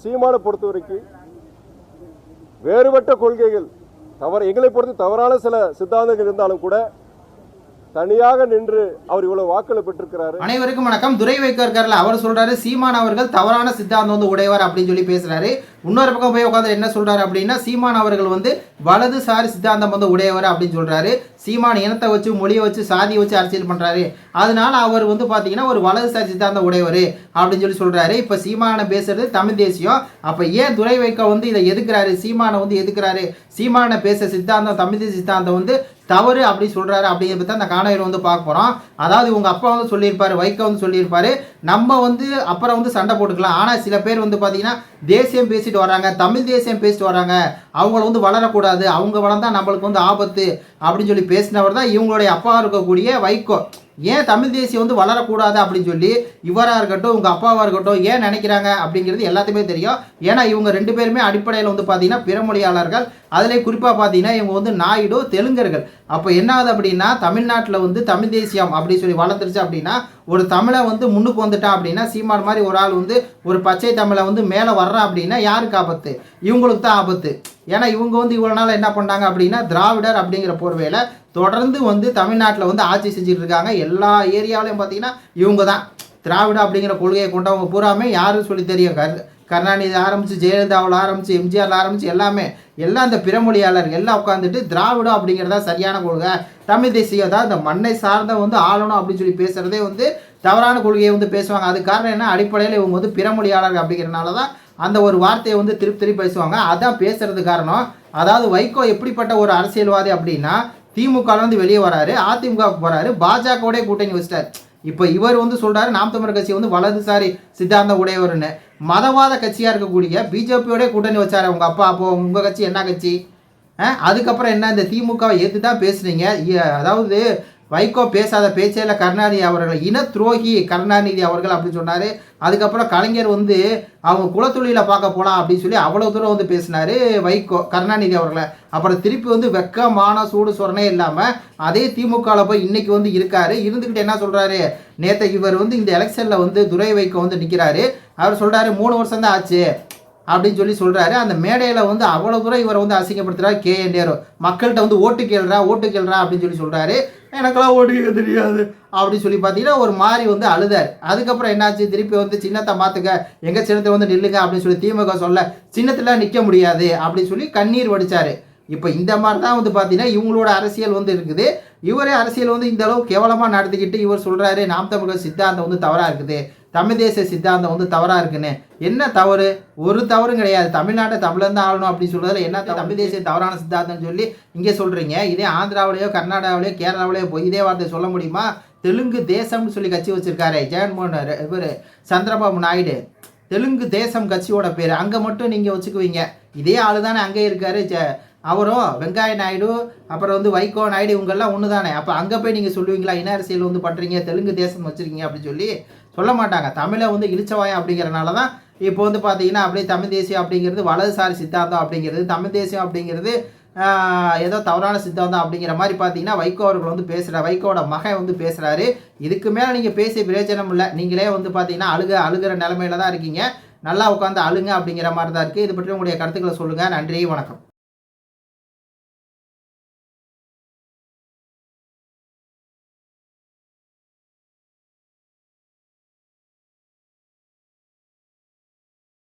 சீமானை பொறுத்த வரைக்கும் வேறுபட்ட கொள்கைகள் எங்களை பொறுத்து தவறான சில சித்தாந்தங்கள் இருந்தாலும் கூட தனியாக நின்று அவர் இவ்வளவு வாக்களை பெற்றிருக்கிறாரு. அனைவருக்கும் வணக்கம். துரை வைக்க இருக்காருல, அவர் சொல்றாரு சீமான் அவர்கள் தவறான சித்தாந்தம் வந்து உடையவர் அப்படின்னு சொல்லி பேசுறாரு. இன்னொரு பக்கம் போய் உட்காந்து என்ன சொல்றாரு அப்படின்னா, சீமான் அவர்கள் வந்து வலதுசாரி சித்தாந்தம் வந்து உடையவர் அப்படின்னு சொல்றாரு. சீமான் இனத்தை வச்சு, மொழியை வச்சு, சாதியை வச்சு அரசியல் பண்றாரு, அதனால அவர் வந்து பாத்தீங்கன்னா ஒரு வலதுசாரி சித்தாந்தம் உடையவர் அப்படின்னு சொல்லி சொல்றாரு. இப்ப சீமானை பேசுறது தமிழ் தேசியம். அப்ப ஏன் துரை வைக்க வந்து இதை எதுக்குறாரு, சீமானை வந்து எதுக்குறாரு, சீமானை பேச சித்தாந்தம் தமிழ் தேசிய சித்தாந்தம் வந்து தவறு அப்படி சொல்றாரு அப்படிங்கிறத பற்றி அந்த காணொலியில் வந்து பார்க்க போகிறோம். அதாவது உங்கள் அப்பா வந்து சொல்லியிருப்பாரு, வைக்க வந்து சொல்லியிருப்பாரு, நம்ம வந்து அப்புறம் வந்து சண்டை போட்டுக்கலாம். ஆனால் சில பேர் வந்து பார்த்தீங்கன்னா தேசியம் பேசிட்டு வராங்க, தமிழ் தேசியம் பேசிட்டு வராங்க, அவங்கள வந்து வளரக்கூடாது, அவங்க வளர்ந்தா நம்மளுக்கு வந்து ஆபத்து அப்படின்னு சொல்லி பேசினவர் தான் இவங்களுடைய அப்பா இருக்கக்கூடிய வைகோ. ஏன் தமிழ் தேசியம் வந்து வளரக்கூடாது அப்படின்னு சொல்லி இவராக இருக்கட்டும், உங்கள் அப்பாவாக இருக்கட்டும் ஏன் நினைக்கிறாங்க அப்படிங்கிறது எல்லாத்துக்குமே தெரியும். ஏன்னா இவங்க ரெண்டு பேருமே அடிப்படையில் வந்து பார்த்தீங்கன்னா பிறமொழியாளர்கள். அதிலே குறிப்பாக பார்த்தீங்கன்னா இவங்க வந்து நாயுடு, தெலுங்கர்கள். அப்போ என்ன ஆகுது அப்படின்னா, தமிழ்நாட்டில் வந்து தமிழ் தேசியம் அப்படின்னு சொல்லி வளர்ந்துருச்சு அப்படின்னா, ஒரு தமிழை வந்து முன்னுக்கு வந்துட்டான் அப்படின்னா, சீமான் மாதிரி ஒரு ஆள் வந்து ஒரு பச்சை தமிழை வந்து மேலே வர்றா அப்படின்னா யாருக்கு ஆபத்து? இவங்களுக்கு தான் ஆபத்து. ஏன்னா இவங்க வந்து இவ்வளோ நாள் என்ன பண்ணாங்க அப்படின்னா, திராவிடர் அப்படிங்கிற போர்வையில் தொடர்ந்து வந்து தமிழ்நாட்டில் வந்து ஆட்சி செஞ்சுட்டு இருக்காங்க. எல்லா ஏரியாவிலையும் பார்த்தீங்கன்னா இவங்க தான் திராவிடம் அப்படிங்கிற கொள்கையை கொண்டவங்க பூராமே யாருன்னு சொல்லி தெரியும். கருணாநிதி ஆரம்பித்து, ஜெயலலிதாவில் ஆரம்பித்து, எம்ஜிஆரில் ஆரம்பித்து எல்லாம் இந்த பிறமொழியாளர் எல்லாம் உட்காந்துட்டு திராவிடம் அப்படிங்கிறதா சரியான கொள்கை, தமிழ் தேசியம் தான் இந்த மண்ணை சார்ந்த வந்து ஆளணும் அப்படின்னு சொல்லி பேசுகிறதே வந்து தவறான கொள்கையை வந்து பேசுவாங்க. அது காரணம் என்ன, அடிப்படையில் இவங்க வந்து பிறமொழியாளர்கள் அப்படிங்கிறனால தான் அந்த ஒரு வார்த்தையை வந்து திருப்பி பேசுவாங்க. அதான் பேசுறது காரணம். அதாவது வைகோ எப்படிப்பட்ட ஒரு அரசியல்வாதி அப்படின்னா, திமுகலேருந்து வெளியே வராரு, அதிமுகவுக்கு போகிறாரு, பாஜகவுடைய கூட்டணி வச்சிட்டார். இப்போ இவர் வந்து சொல்கிறாரு நாம் தமிழர் கட்சி வந்து வலதுசாரி சித்தாந்த உடையவர்னு. மதவாத கட்சியாக இருக்கக்கூடிய பிஜேபியோடைய கூட்டணி வச்சார் உங்கள் அப்பா. அப்போ உங்கள் கட்சி என்ன கட்சி? அதுக்கப்புறம் என்ன, இந்த திமுகவை ஏற்று தான் பேசுகிறீங்க. அதாவது வைகோ பேசாத பேச்சையில் கருணாநிதி அவர்கள் இன துரோகி கருணாநிதி அவர்கள் அப்படின்னு சொன்னார். அதுக்கப்புறம் கலைஞர் வந்து அவங்க குலத்தொழிலில் பார்க்க போகலாம் அப்படின்னு சொல்லி அவ்வளோ தூரம் வந்து பேசினார் வைகோ கருணாநிதி அவர்களை. அப்புறம் திருப்பி வந்து வெக்கமான சூடு சொரணே இல்லாமல் அதே திமுகவில் போய் இன்னைக்கு வந்து இருக்காரு. இருந்துக்கிட்டு என்ன சொல்கிறாரு, நேற்று இவர் வந்து இந்த எலெக்ஷனில் வந்து துரை வைகோ வந்து நிற்கிறாரு. அவர் சொல்கிறாரு 3 வருஷம் தான் ஆச்சு அப்படின்னு சொல்லி சொல்கிறாரு. அந்த மேடையில் வந்து அவ்வளோ தூரம் இவரை வந்து அசிங்கப்படுத்துகிறார் KN நேரு. மக்கள்கிட்ட வந்து ஓட்டு கேள்றா அப்படின்னு சொல்லி சொல்கிறாரு. எனக்கெல்லாம் ஓட்டு கேட்க தெரியாது அப்படின்னு சொல்லி பார்த்தீங்கன்னா ஒரு மாதிரி வந்து அழுதார். அதுக்கப்புறம் என்னாச்சு, திருப்பி வந்து சின்னத்தை மாற்றுக்க, எங்கள் சின்னத்தை வந்து நில்லுங்க அப்படின்னு சொல்லி திமுக சொல்ல, சின்னத்தில் நிற்க முடியாது அப்படின்னு சொல்லி கண்ணீர் வடித்தார். இப்போ இந்த மாதிரி தான் வந்து பார்த்தீங்கன்னா இவங்களோட அரசியல் வந்து இருக்குது. இவரே அரசியல் வந்து இந்த அளவு கேவலமாக நடத்திக்கிட்டு இவர் சொல்கிறாரு நாம் தமிழர் சித்தாந்தம் வந்து தவறாக இருக்குது, தமிழ் தேசிய சித்தாந்தம் வந்து தவறாக இருக்குன்னு. என்ன தவறு? ஒரு தவறும் கிடையாது. தமிழ்நாட்டை தமிழன் தான் ஆளணும் அப்படின்னு சொல்கிறதுல என்ன தமிழ் தேசிய தவறான சித்தாந்தம்னு சொல்லி இங்கே சொல்கிறீங்க. இதே ஆந்திராவிலேயோ கர்நாடகாவிலேயோ கேரளாவிலேயோ போய் இதே வார்த்தை சொல்ல முடியுமா? தெலுங்கு தேசம்னு சொல்லி கட்சி வச்சுருக்காரு ஜெகன்மோகன் இவர் சந்திரபாபு நாயுடு. தெலுங்கு தேசம் கட்சியோட பேர் அங்கே மட்டும் நீங்கள் வச்சுக்குவீங்க. இதே ஆள் தானே அங்கே இருக்காரு. அவரும் வெங்காய நாயுடு, அப்புறம் வந்து வைகோ நாயுடு, இவங்கெல்லாம் ஒன்று தானே. அப்போ அங்கே போய் நீங்கள் சொல்லுவீங்களா இன அரசியல் வந்து பண்ணுறீங்க, தெலுங்கு தேசம் வச்சுருக்கீங்க அப்படின்னு சொல்லி சொல்ல மாட்டாங்க. தமிழை வந்து இழிச்சவாயம் அப்படிங்கிறனால தான் இப்போ வந்து பார்த்தீங்கன்னா அப்படியே தமிழ் தேசியம் அப்படிங்கிறது வலதுசாரி சித்தாந்தம் அப்படிங்கிறது, தமிழ் தேசியம் அப்படிங்கிறது ஏதோ தவறான சித்தாந்தம் அப்படிங்கிற மாதிரி பார்த்தீங்கன்னா வைகோ அவர்கள் வந்து பேசுகிறார். வைகோட மகன் வந்து பேசுகிறாரு. இதுக்கு மேலே நீங்கள் பேசிய பிரயோஜனம் இல்லை. நீங்களே வந்து பார்த்தீங்கன்னா அழுகிற நிலைமையில தான் இருக்கீங்க. நல்லா உட்காந்து அழுங்க அப்படிங்கிற மாதிரி தான் இருக்குது. இது பற்றி உங்களுடைய கருத்துக்களை சொல்லுங்கள். நன்றி, வணக்கம்.